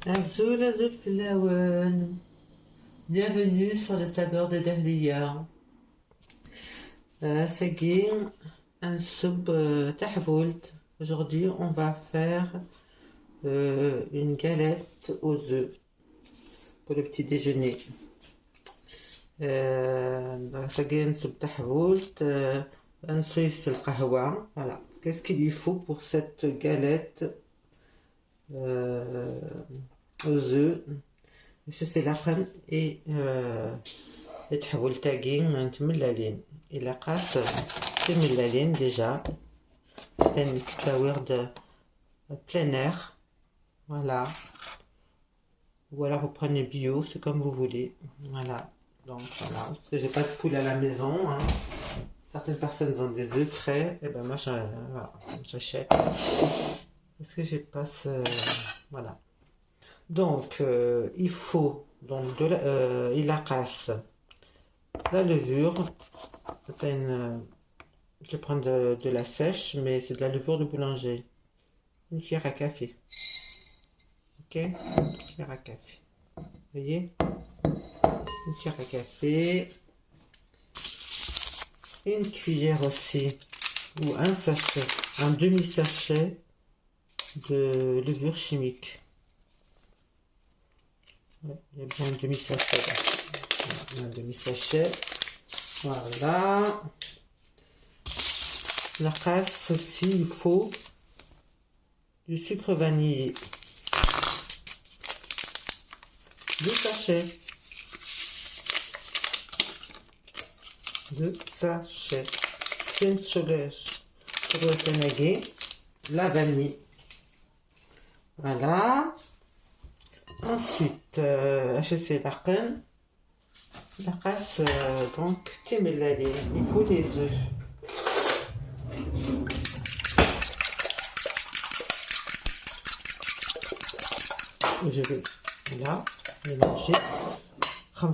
Azul, azul flower. Bienvenue sur les saveurs de Dahlia. Seguin un sub tahvoult. Aujourd'hui, on va faire une galette aux œufs pour le petit déjeuner. Seguin sub tahvoult. Un suisse le qahwa. Voilà. Qu'est-ce qu'il lui faut pour cette galette aux œufs? Je sais la reine et تحول تاقين متملالين إلا قاس تملالين déjà ثاني كتاوير de plein air, voilà, ou alors vous prenez bio, c'est comme vous voulez, voilà. Donc voilà, parce que j'ai pas de poule à la maison, hein. Certaines personnes ont des œufs frais, et ben moi voilà, j'achète parce que j'ai pas ce, voilà. Donc il faut donc il casse la levure. Je prends de la sèche, mais c'est de la levure de boulanger. Une cuillère à café. Ok, une cuillère à café. Vous voyez, une cuillère à café. Une cuillère aussi, ou un sachet, un demi-sachet de levure chimique. Ouais, il y a bien un demi-sachet là. Un demi-sachet. Voilà. La casse aussi, il faut du sucre vanillé. 2 sachets. 2 sachets. La vanille. Voilà. Ensuite, HC Larkin. La casse, donc, il faut les œufs. Et je vais là mélanger.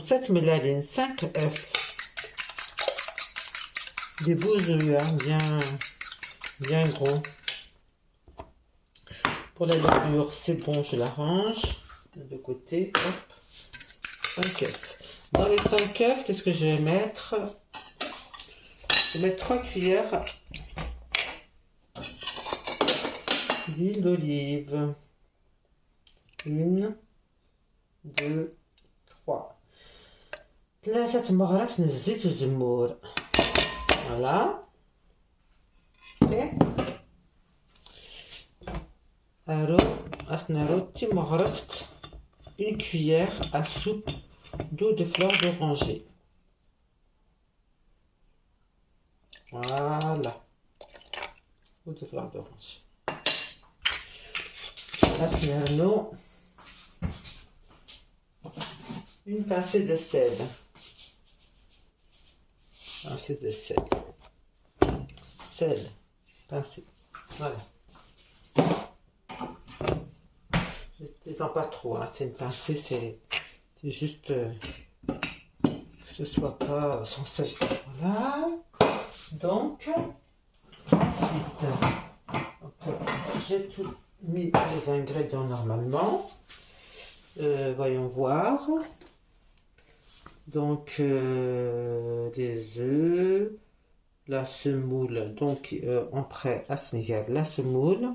7 mélalines, 5 œufs. Des beaux œufs, hein, bien gros. Pour la levure, c'est bon, je la range de côté. Hop, 5 œufs. Dans les 5 œufs, qu'est-ce que je vais mettre? Je vais mettre 3 cuillères d'huile d'olive. 1, 2, 3. 3 مغرف من الزيت والزمور. Voilà. Ok. Une cuillère à soupe d'eau de fleur d'oranger. Voilà. Eau de fleur d'oranger. Une pincée de sel. Pincée de sel. Sel. Pincée. Voilà. Je ne descends pas trop, hein. C'est une pincée, c'est juste que ce soit pas sans sel. Voilà. Donc, ensuite, j'ai tout mis les ingrédients normalement. Voyons voir. Donc, les œufs, la semoule. Donc, on prête à Sénégal la semoule.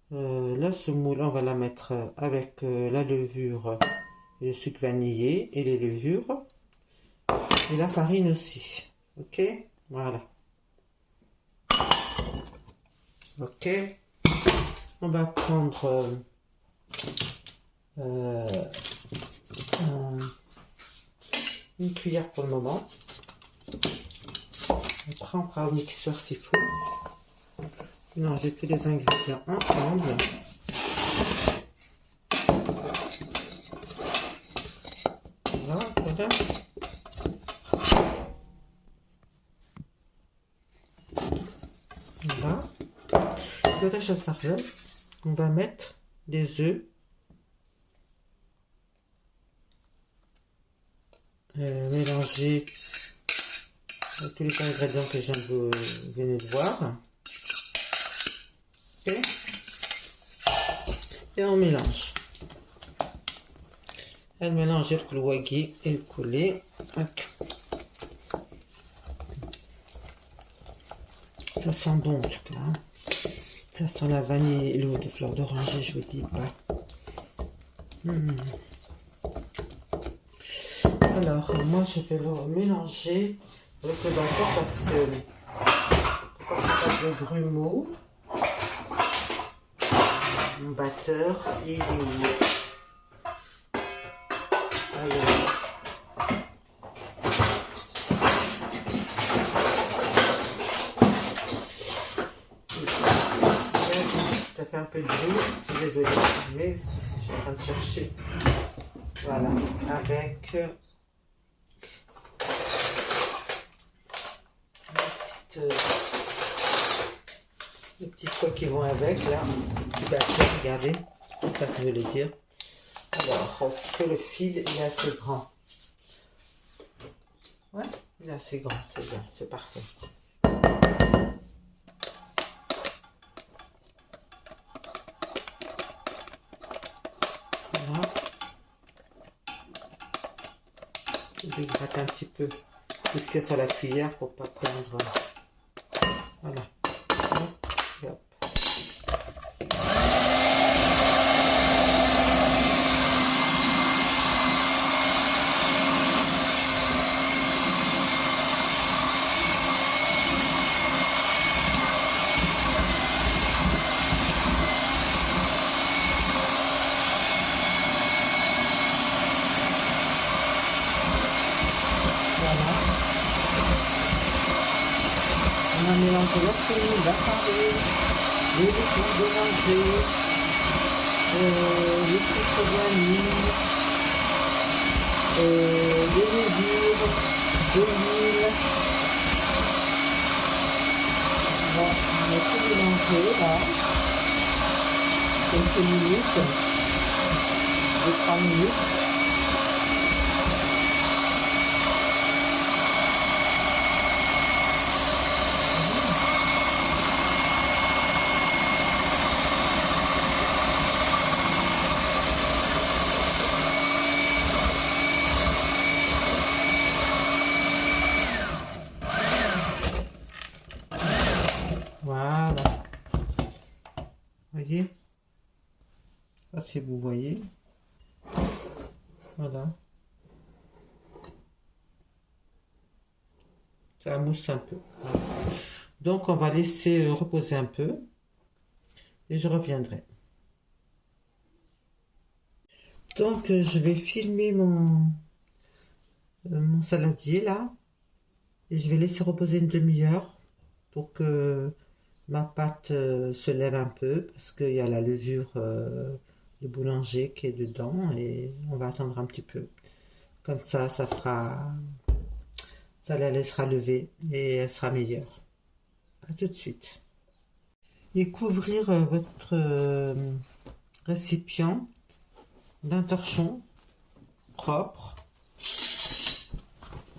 La semoule, on va la mettre avec la levure et le sucre vanillé et les levures. Et la farine aussi. Ok, voilà. Ok. On va prendre une cuillère pour le moment. Après, on fera au mixeur s'il faut. Mélanger tous les ingrédients ensemble. Voilà, voilà. Voilà. Le reste on va mettre des œufs. Mélanger tous les ingrédients que vous venez de voir. Okay. Et on mélange. mélanger le wagyu et le coulis. Ça sent bon en tout cas. Hein. Ça sent la vanille et l'eau de fleur d'oranger, je vous dis pas. Alors, moi je vais le mélanger avec le batteur parce que pour pas de grumeaux, mon batteur il est où? Ça fait un peu de bruit, je suis désolée, mais je suis en train de chercher. Voilà, avec les petites quoi qui vont avec là, du batteur, regardez, c'est ça que je voulais dire. Alors, est-ce que le fil il est assez grand? Ouais, il est assez grand, c'est bien, c'est parfait. Voilà. Je vais gratter un petit peu tout ce qu'il y a sur la cuillère pour pas perdre. Voilà. Et hop. On a mélangé la farine, la farine, les liquides d'oranger, les sucres vanille, les levures, de l'huile. Bon, on a tout mélangé là. Quelques minutes, 2-3 minutes. Voilà, voyez, ça si vous voyez, voilà, ça mousse un peu. Voilà. Donc on va laisser reposer un peu et je reviendrai. Donc je vais filmer mon saladier là et je vais laisser reposer une demi-heure pour que ma pâte se lève un peu parce qu'il y a la levure de boulanger qui est dedans et on va attendre un petit peu. Comme ça, ça la laissera lever et elle sera meilleure. À tout de suite. Et couvrir votre récipient d'un torchon propre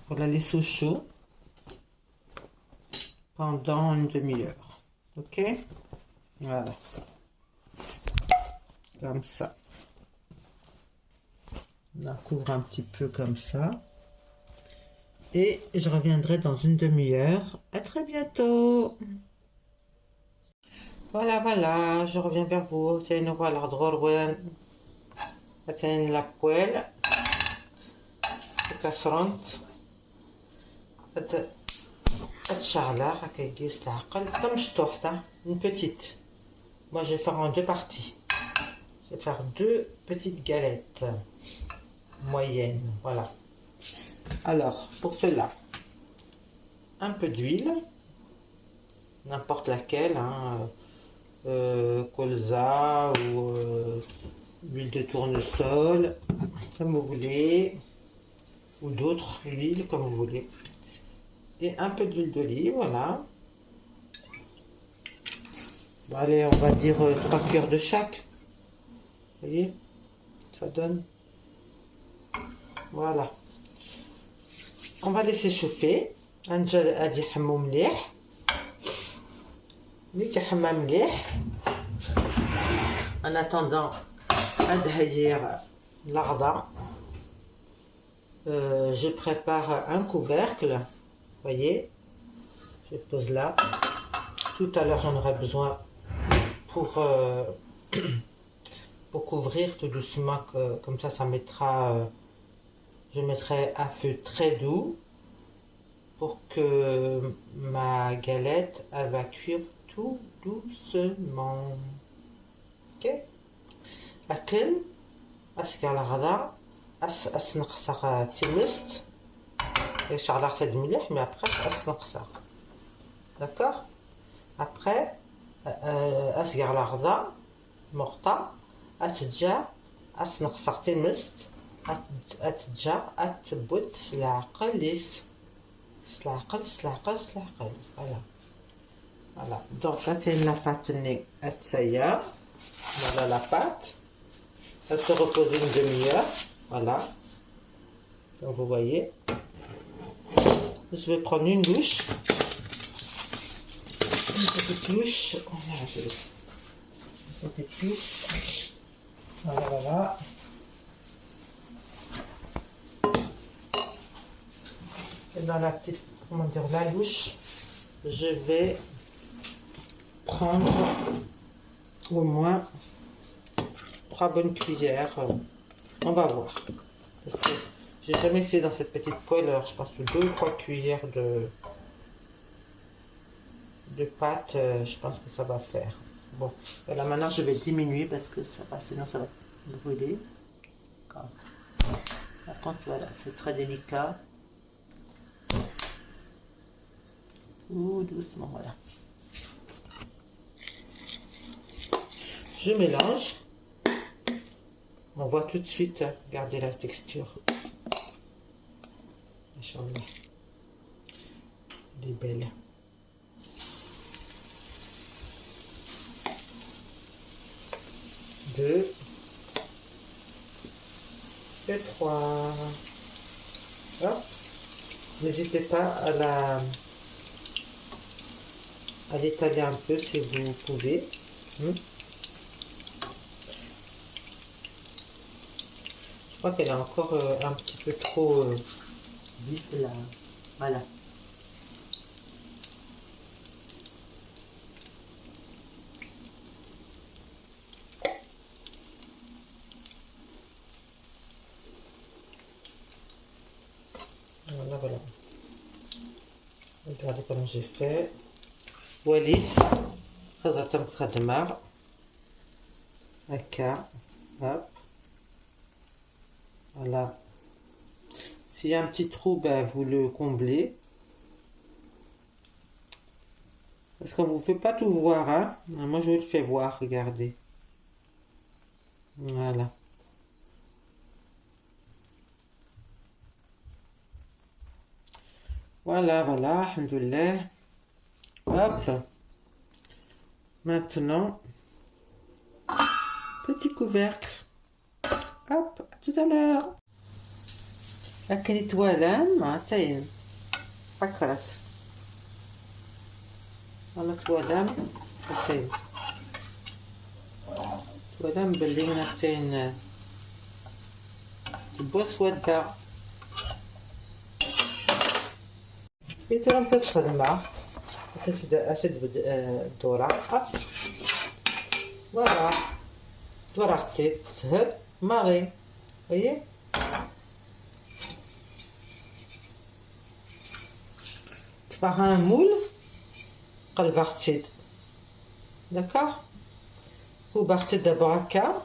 pour la laisser au chaud pendant une demi-heure. Ok, voilà, comme ça. On la couvre un petit peu comme ça. Et je reviendrai dans une demi-heure. À très bientôt. Voilà, voilà, je reviens vers vous. C'est une voile à droite. C'est la poêle. casserole. هتشعلها هكا يقيس تعقل حتى مشطوح حتى une petite. Moi je vais faire en deux parties. Je vais faire deux petites galettes moyennes, voilà. Alors pour cela, un peu d'huile, n'importe laquelle, hein, colza ou huile de tournesol, comme vous voulez, ou d'autres huiles comme vous voulez. Et un peu d'huile d'olive, voilà. Bon, allez, on va dire 3 cuillères de chaque. Vous voyez, ça donne. Voilà. On va laisser chauffer. نجا غادي يحمو مليح. ملي كيحمى مليح. En attendant, هاد هي الغدا je prépare un couvercle, voyez, je pose là. Tout à l'heure j'en aurai besoin pour, pour couvrir tout doucement, comme ça mettra, je mettrai à feu très doux pour que ma galette elle va cuire tout doucement. Ok. لكن أسقى الغداء نقصر تلست يشعل عفاد مليح مي ابخي نقصر داكوغ ابخي أسقى الغداء مقطع أتجا نقصر تلست أتجا أتبوت سلعقليس سلعقل فوالا فوالا دونك هاتي لا باتني أتسيا voilà la pâte. Elle se repose une demi-heure. Voilà. Donc vous voyez. Je vais prendre une louche. Une petite louche. Voilà, une petite louche. Voilà, voilà. Et dans la petite, comment dire, la louche, je vais prendre au moins 3 bonnes cuillères. On va voir. Parce que j'ai jamais essayé dans cette petite poêle. Alors je pense 2 ou 3 cuillères de pâte. Je pense que ça va faire. Bon, voilà, maintenant je vais diminuer parce que ça va, sinon ça va brûler. Par contre, voilà, c'est très délicat. Tout doucement, voilà. Je mélange. On voit tout de suite, regardez la texture. Machallah. Elle est belle. Deux. Et 3. Hop. N'hésitez pas à l'étaler un peu si vous pouvez. Je crois qu'elle est encore un petit peu trop vif là. Voilà. Voilà, voilà. Regardez comment j'ai fait. Walid, خزرتهم تخدمها هكا. Hop. Voilà. S'il y a un petit trou, ben, vous le comblez. Parce qu'on ne vous fait pas tout voir, hein. Moi, je vous le fais voir, regardez. Voilà. Voilà, voilà, alhamdoulilah. Hop. Maintenant, petit couvercle. Hop, à tout à l'heure. لكن توالان معتين فكرت أنا توالان معتين توالان باللي معتين تبوس ودا يترم بس الماء أسد الدورة فوالا الدورة تسيد تسهل ماري voyez. Par un moule, d'accord. Vous partez d'abord à cas,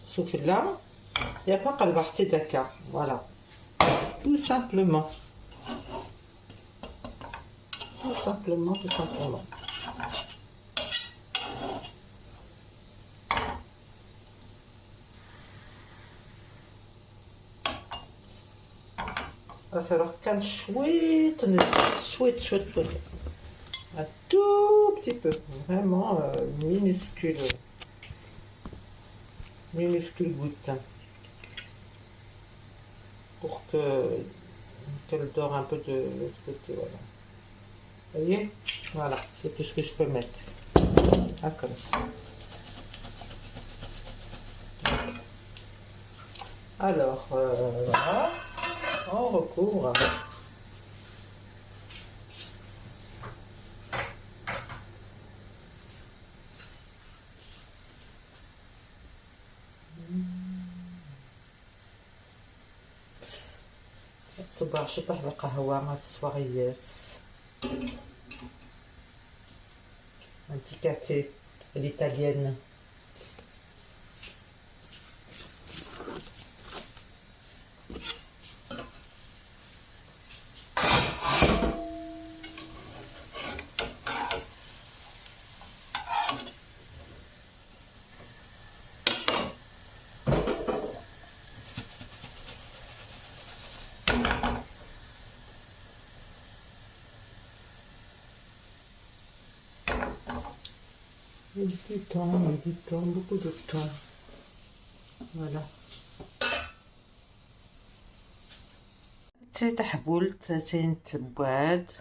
sauf là, et après vous partez d'accord. Voilà, tout simplement, tout simplement, tout simplement. Alors quand chouette, chouette, un tout petit peu, vraiment minuscule goutte, pour qu'elle dore un peu de l'autre côté, voilà. Vous voyez, voilà, c'est tout ce que je peux mettre. Ah, comme ça. Alors, voilà. en recours. تصبح شطح بقهوة مع الصواريات. Un petit café à l'italienne. Du temps, beaucoup de temps. Voilà. تحبولت تنتباد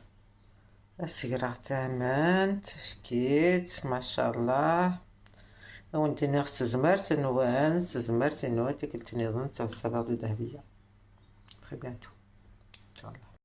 السيرة تامان تشكيت ما شاء الله. وانت نغس زمرت نوان زمرت نوان تكلتني ظن الصلاة ذهبية. très bientôt. إن شاء الله.